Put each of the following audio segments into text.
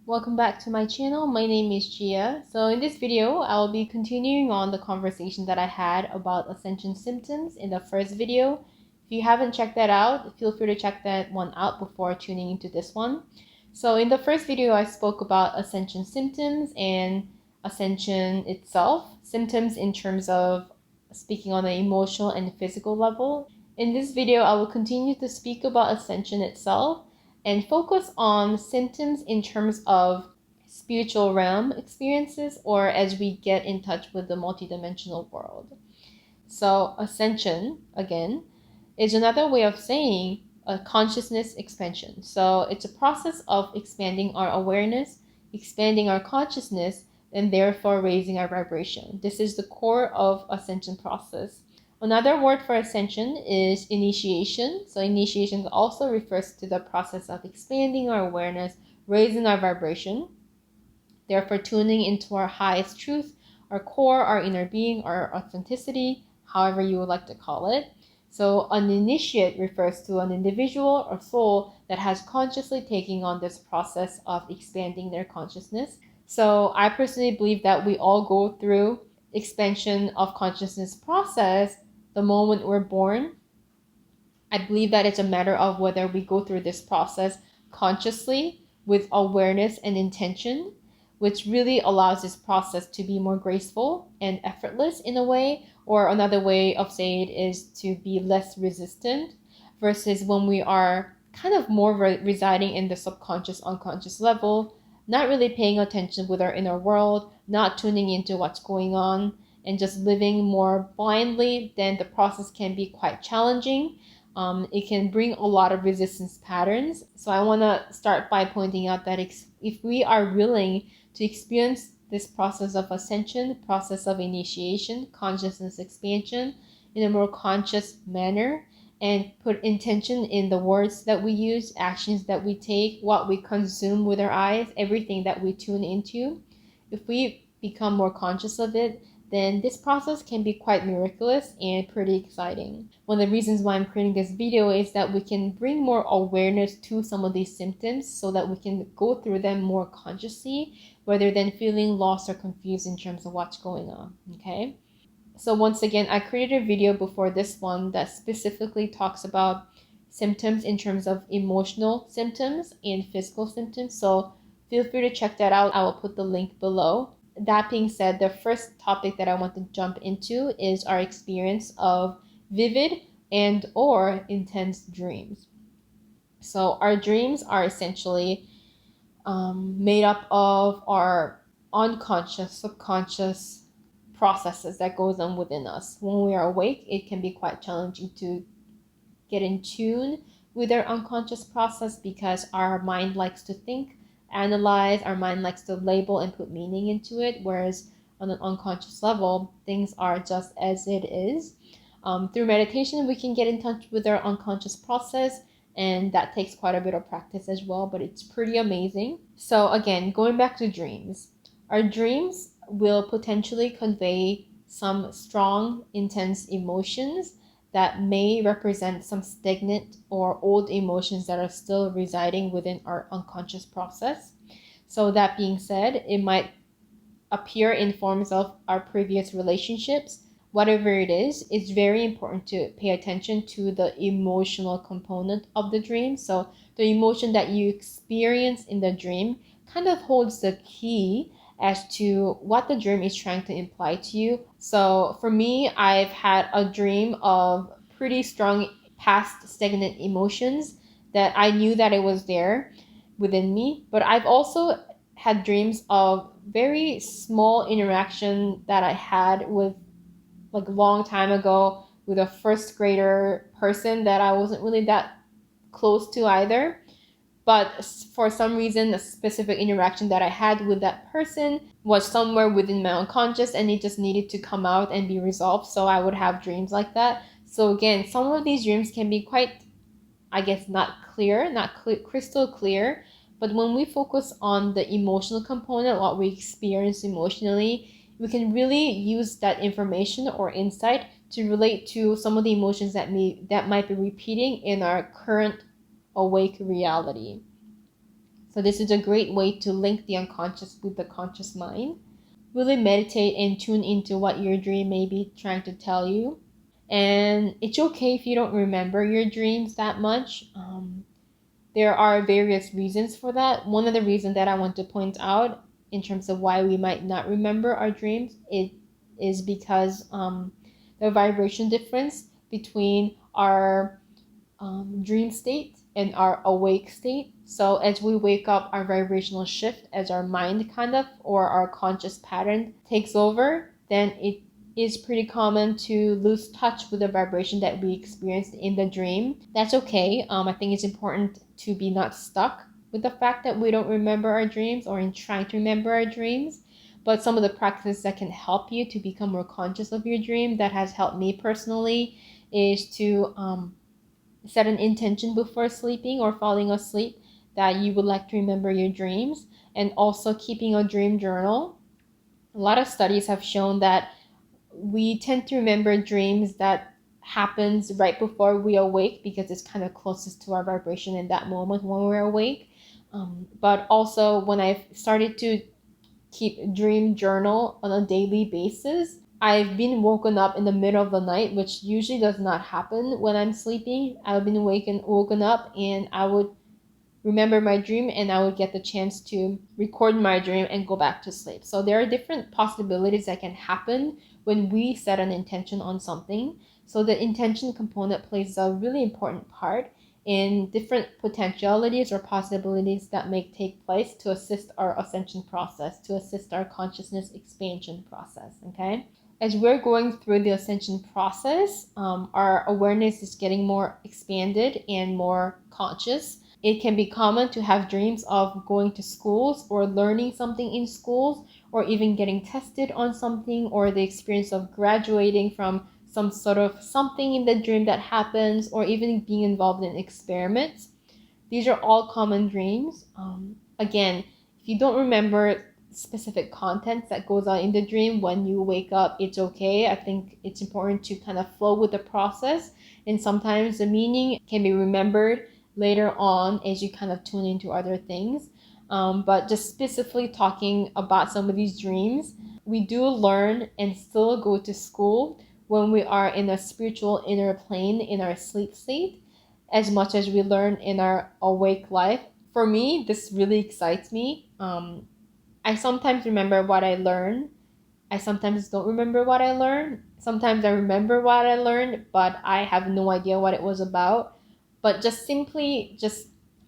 Welcome back to my channel. My name is Gia. So in this video, I'll be continuing on the conversation that I had about Ascension symptoms in the first video. If you haven't checked that out, feel free to check that one out before tuning into this one. So in the first video, I spoke about Ascension symptoms and Ascension itself, symptoms in terms of speaking on an emotional and physical level. In this video, I will continue to speak about Ascension itself and focus on symptoms in terms of spiritual realm experiences or as we get in touch with the multidimensional world. So Ascension, again, is another way of saying a consciousness expansion. So it's a process of expanding our awareness, expanding our consciousness, and therefore raising our vibration. This is the core of Ascension process. Another word for Ascension is initiation. So initiation also refers to the process of expanding our awareness, raising our vibration, therefore tuning into our highest truth, our core, our inner being, our authenticity, however you would like to call it. So an initiate refers to an individual or soul that has consciously taken on this process of expanding their consciousness. So I personally believe that we all go through expansion of consciousness process the moment we're born. I believe that it's a matter of whether we go through this process consciously with awareness and intention, which really allows this process to be more graceful and effortless in a way, or another way of saying it is to be less resistant, versus when we are kind of more residing in the subconscious, unconscious level, not really paying attention with our inner world, not tuning into what's going on, and just living more blindly, then the process can be quite challenging. It can bring a lot of resistance patterns. So I want to start by pointing out that if we are willing to experience this process of ascension, process of initiation, consciousness expansion in a more conscious manner, and put intention in the words that we use, actions that we take, what we consume with our eyes, everything that we tune into, if we become more conscious of it, then this process can be quite miraculous and pretty exciting. One of the reasons why I'm creating this video is that we can bring more awareness to some of these symptoms so that we can go through them more consciously rather than feeling lost or confused in terms of what's going on, okay? So once again, I created a video before this one that specifically talks about symptoms in terms of emotional symptoms and physical symptoms. So feel free to check that out. I will put the link below. That being said, the first topic that I want to jump into is our experience of vivid and or intense dreams. So our dreams are essentially made up of our unconscious, subconscious processes that goes on within us. When we are awake, it can be quite challenging to get in tune with our unconscious process because our mind likes to think, analyze, our mind likes to label and put meaning into it, whereas on an unconscious level, things are just as it is. Through meditation, we can get in touch with our unconscious process, and that takes quite a bit of practice as well, but it's pretty amazing. So again, going back to dreams, our dreams will potentially convey some strong, intense emotions that may represent some stagnant or old emotions that are still residing within our unconscious process. So that being said, it might appear in forms of our previous relationships. Whatever it is, it's very important to pay attention to the emotional component of the dream. So the emotion that you experience in the dream kind of holds the key as to what the dream is trying to imply to you. So for me, I've had a dream of pretty strong past stagnant emotions that I knew that it was there within me, but I've also had dreams of very small interaction that I had with like a long time ago with a first grader person that I wasn't really that close to either. But for some reason, a specific interaction that I had with that person was somewhere within my unconscious and it just needed to come out and be resolved. So I would have dreams like that. So again, some of these dreams can be quite, I guess, not crystal clear. But when we focus on the emotional component, what we experience emotionally, we can really use that information or insight to relate to some of the emotions that might be repeating in our current awake reality. So this is a great way to link the unconscious with the conscious mind. Really meditate and tune into what your dream may be trying to tell you. And it's okay if you don't remember your dreams that much. There are various reasons for that. One of the reasons that I want to point out in terms of why we might not remember our dreams is because the vibration difference between our dream state and our awake state. So as we wake up, our vibrational shift as our mind or our conscious pattern takes over, then it is pretty common to lose touch with the vibration that we experienced in the dream. That's okay. I think it's important to be not stuck with the fact that we don't remember our dreams or in trying to remember our dreams. But some of the practices that can help you to become more conscious of your dream, that has helped me personally, is to set an intention before sleeping or falling asleep that you would like to remember your dreams, and also keeping a dream journal. A lot of studies have shown that we tend to remember dreams that happens right before we awake because it's kind of closest to our vibration in that moment when we're awake. But also when I've started to keep dream journal on a daily basis, I've been woken up in the middle of the night, which usually does not happen when I'm sleeping. I've been woken up and I would remember my dream and I would get the chance to record my dream and go back to sleep. So there are different possibilities that can happen when we set an intention on something. So the intention component plays a really important part in different potentialities or possibilities that may take place to assist our ascension process, to assist our consciousness expansion process, okay? As we're going through the ascension process, our awareness is getting more expanded and more conscious. It can be common to have dreams of going to schools or learning something in schools, or even getting tested on something, or the experience of graduating from some sort of something in the dream that happens, or even being involved in experiments. These are all common dreams. Again, if you don't remember specific contents that goes on in the dream when you wake up, it's okay. I think it's important to kind of flow with the process, and sometimes the meaning can be remembered later on as you kind of tune into other things. But just specifically talking about some of these dreams, we do learn and still go to school when we are in a spiritual inner plane in our sleep state, as much as we learn in our awake life. For me, this really excites me. I sometimes remember what I learned. I sometimes don't remember what I learned. Sometimes I remember what I learned, but I have no idea what it was about. But just simply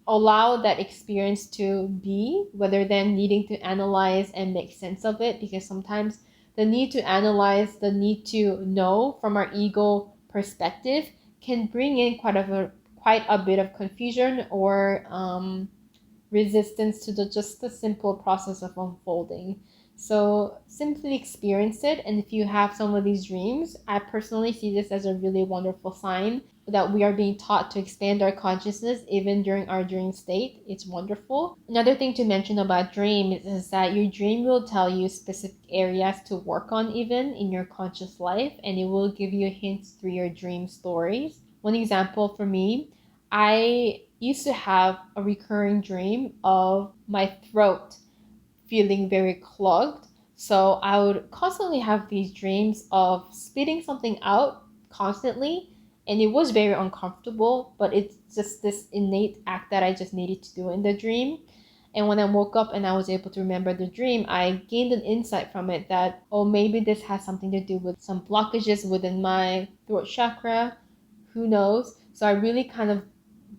allow that experience to be, rather than needing to analyze and make sense of it, because sometimes the need to analyze, the need to know from our ego perspective can bring in quite a bit of confusion or resistance to just the simple process of unfolding. So simply experience it. And if you have some of these dreams, I personally see this as a really wonderful sign that we are being taught to expand our consciousness even during our dream state. It's wonderful. Another thing to mention about dreams is that your dream will tell you specific areas to work on even in your conscious life, and it will give you hints through your dream stories. One example for me, I used to have a recurring dream of my throat feeling very clogged. So I would constantly have these dreams of spitting something out constantly, and it was very uncomfortable, but it's just this innate act that I just needed to do in the dream. And when I woke up and I was able to remember the dream, I gained an insight from it that, oh, maybe this has something to do with some blockages within my throat chakra. Who knows? So I really kind of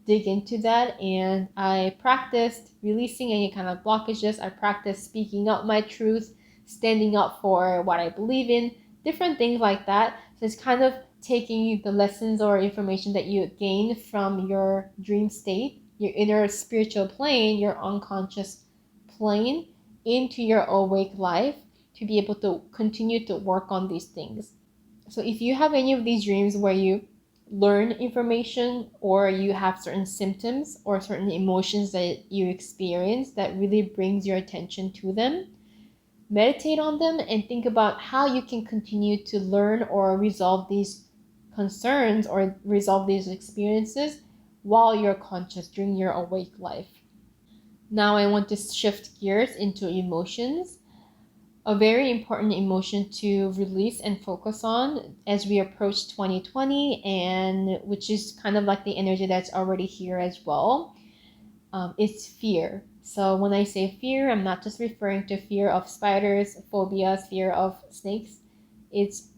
dig into that, and I practiced releasing any kind of blockages. I practiced speaking up my truth, standing up for what I believe in, different things like that. So it's kind of taking the lessons or information that you gain from your dream state, your inner spiritual plane, your unconscious plane, into your awake life to be able to continue to work on these things. So if you have any of these dreams where you learn information, or you have certain symptoms or certain emotions that you experience that really brings your attention to them, meditate on them and think about how you can continue to learn or resolve these concerns or resolve these experiences while you're conscious during your awake life. Now I want to shift gears into emotions. A very important emotion to release and focus on as we approach 2020, and which is kind of like the energy that's already here as well. It's fear. So when I say fear, I'm not just referring to fear of spiders, phobias, fear of snakes. It's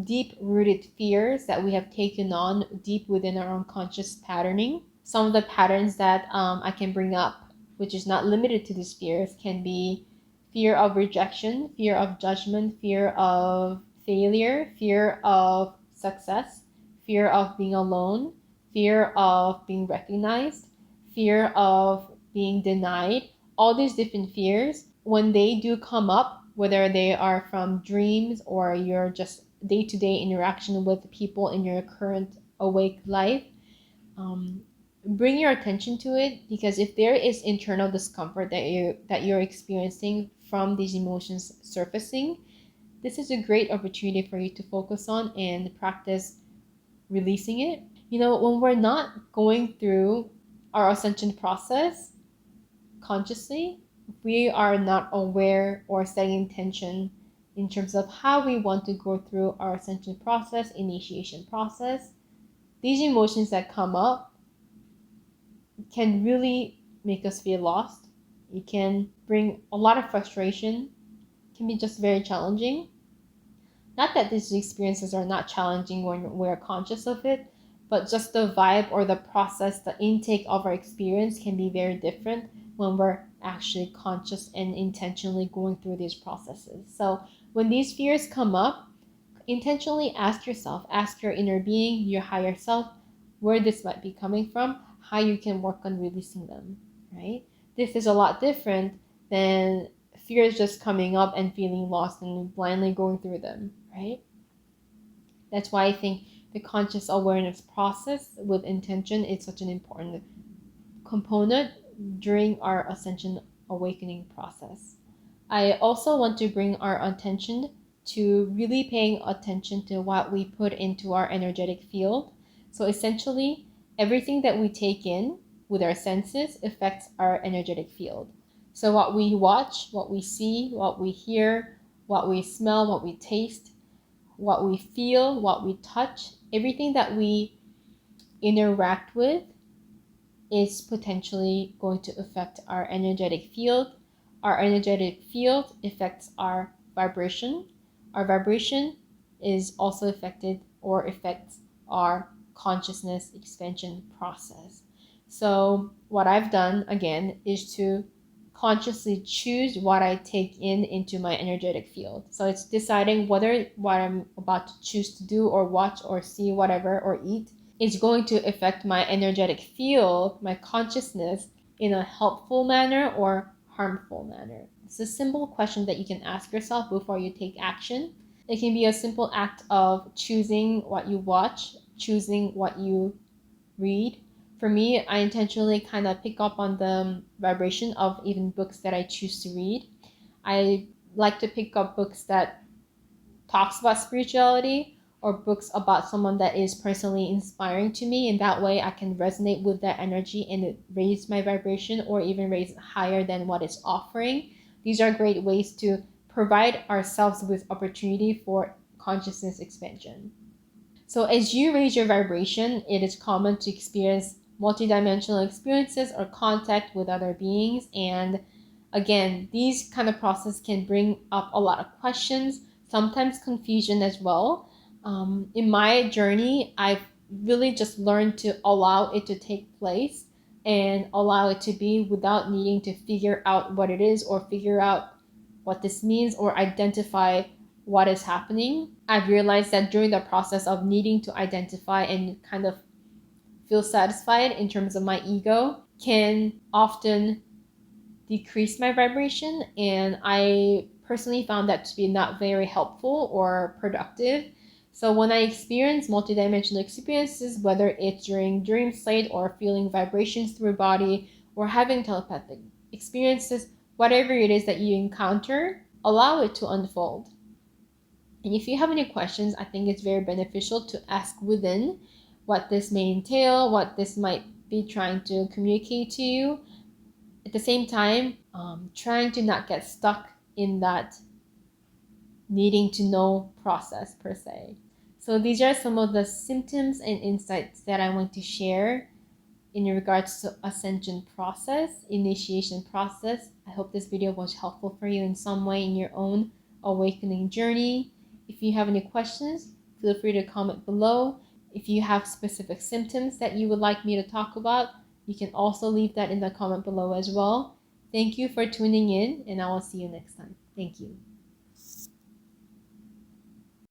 deep-rooted fears that we have taken on deep within our unconscious patterning. Some of the patterns that I can bring up, which is not limited to these fears, can be fear of rejection, fear of judgment, fear of failure, fear of success, fear of being alone, fear of being recognized, fear of being denied. All these different fears, when they do come up, whether they are from dreams or your just day-to-day interaction with people in your current awake life, bring your attention to it, because if there is internal discomfort that you're experiencing from these emotions surfacing, this is a great opportunity for you to focus on and practice releasing it. When we're not going through our ascension process consciously, we are not aware or setting intention in terms of how we want to go through our ascension process, initiation process, these emotions that come up can really make us feel lost. It can bring a lot of frustration, it can be just very challenging. Not that these experiences are not challenging when we're conscious of it, but just the vibe or the process, the intake of our experience can be very different when we're actually conscious and intentionally going through these processes. So when these fears come up, intentionally ask yourself, ask your inner being, your higher self, where this might be coming from, how you can work on releasing them, right? This is a lot different than fears just coming up and feeling lost and blindly going through them, right? That's why I think the conscious awareness process with intention is such an important component during our ascension awakening process. I also want to bring our attention to really paying attention to what we put into our energetic field. So essentially, everything that we take in with our senses affects our energetic field. So what we watch, what we see, what we hear, what we smell, what we taste, what we feel, what we touch, everything that we interact with is potentially going to affect our energetic field. Our energetic field affects our vibration. Our vibration is also affected or affects our consciousness expansion process. So what I've done again is to consciously choose what I take in into my energetic field. So it's deciding whether what I'm about to choose to do or watch or see whatever or eat is going to affect my energetic field, my consciousness, in a helpful manner or harmful manner. It's a simple question that you can ask yourself before you take action. It can be a simple act of choosing what you watch, choosing what you read. For me, I intentionally kind of pick up on the vibration of even books that I choose to read. I like to pick up books that talks about spirituality or books about someone that is personally inspiring to me, and that way I can resonate with that energy and raise my vibration or even raise it higher than what it's offering. These are great ways to provide ourselves with opportunity for consciousness expansion. So as you raise your vibration, it is common to experience multidimensional experiences or contact with other beings. And again, these kind of process can bring up a lot of questions, sometimes confusion as well. In my journey, I've really just learned to allow it to take place and allow it to be without needing to figure out what it is or figure out what this means or identify what is happening. I've realized that during the process of needing to identify and kind of feel satisfied in terms of my ego can often decrease my vibration, and I personally found that to be not very helpful or productive. So when I experience multidimensional experiences, whether it's during dream state or feeling vibrations through body or having telepathic experiences, whatever it is that you encounter, allow it to unfold. And if you have any questions, I think it's very beneficial to ask within what this may entail, what this might be trying to communicate to you. at the same time, trying to not get stuck in that needing to know process per se. So these are some of the symptoms and insights that I want to share in regards to Ascension process, initiation process. I hope this video was helpful for you in some way in your own awakening journey. If you have any questions, feel free to comment below. If you have specific symptoms that you would like me to talk about, you can also leave that in the comment below as well. Thank you for tuning in, and I will see you next time. Thank you.